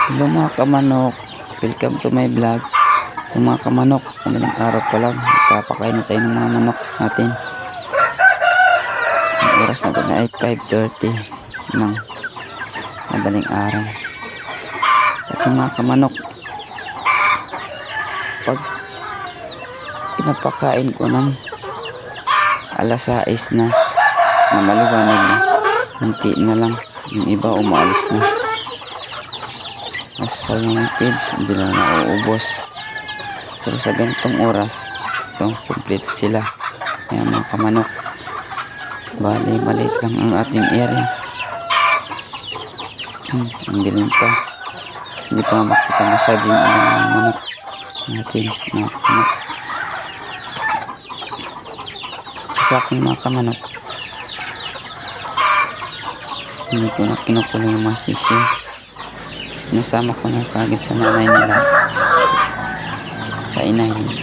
Hello mga kamanok, welcome to my vlog. So mga kamanok, madaling araw pa lang, papakain na tayo ng mga manok natin. Ang oras na doon ay 5:30 ng madaling araw. Kasi mga kamanok, pag pinapakain ko ng alas 6 na maliwanag na, munti na lang, yung iba umaalis na. Masasayang yung feeds, hindi na nauubos. Pero sa ganitong oras, ito, complete sila. Kaya mga kamanok, bali maliit lang ang ating area. Ang dilim pa, hindi pa makita masyado yung mga manok natin, mga kamanok. Sa akin mga kamanok, hindi ko na kinukulo yung mga sisyo. Nasama ko na kagad sa nanay nila, sa inahin.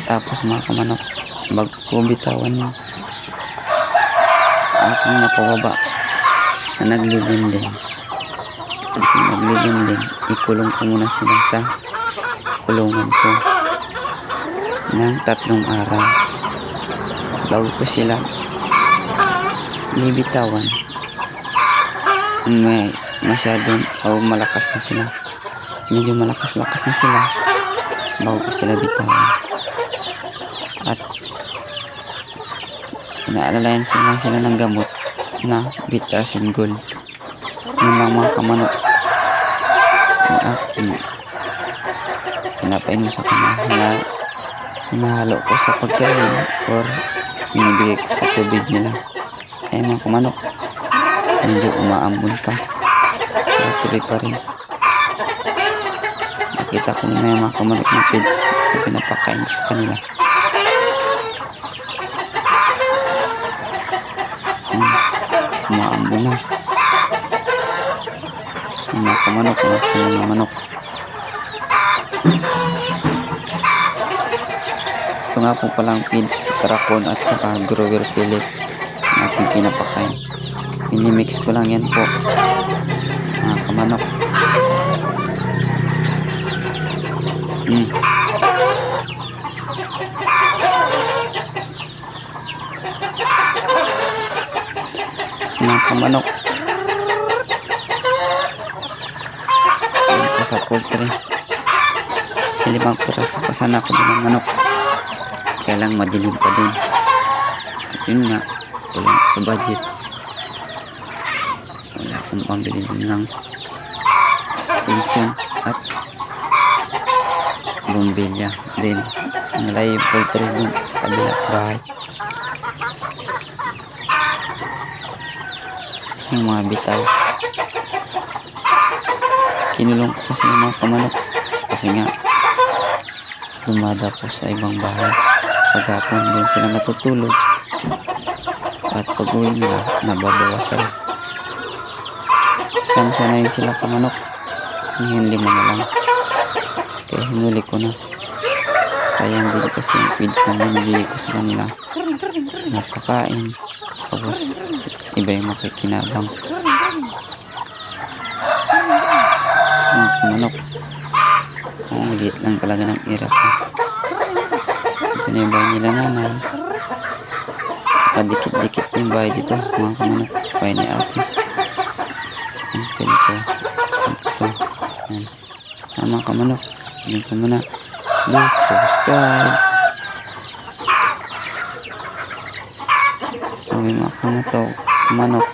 Tapos mga kamanok, bago ko bitawan yung aking napababa na naglilimlim, ikulong ko muna sila sa kulungan ko ng 3 araw bago ko sila bibitawan. May masyadong malakas na sila, medyo malakas na sila bago ko sila bitawan. At inaalalayan sila ng gamot na Bitrasin Gold. Yun lang mga kamanok ang aking pinapainom sa kanila, hinahalo ko sa pagkain or binibigay ko sa tubig nila. Kaya mga kamanok, medyo umaambon pa, pero tuloy pa rin. Nakita ko na yung mga kamanok ng feeds na pinapakain ko sa kanila. Umaambon na yung mga kamanok, mga manok. Ito nga po palang feeds, karakon at saka grower pellets na ating pinapakain. Minimix ko lang yan po mga kamanok. Mga kamanok, dito sa poultry, 5 piraso pa sana ako din ng manok, kaya lang madilim pa dun. At yun nga, kulang sa budget, wala akong pambili din ng extension at bumbilya din. Nalay poultry dun sa kabila bahay. Yung mga bitaw, kinulong ko kasi yung mga kamanok kasi nga lumada po sa ibang bahay. Paghapon doon sila natutulog at pag uwi nila nababawasan. Samsa na yun sila kamanok, ngayon 5 na lang, kaya hinuli ko na. Sayang din kasi yung feeds na binibigay ko sa kanila, napakain, tapos iba yung makikinabang. Mga kamanok, ang liit lang talaga ng ira ko. Ito na yung bahay nila nanay, dikit-dikit yung bahay dito mga kamanok, bahay ni ate. Ang pinto, yan. Mga kamanok, hindi ko muna, please subscribe. Okay mga kamanok,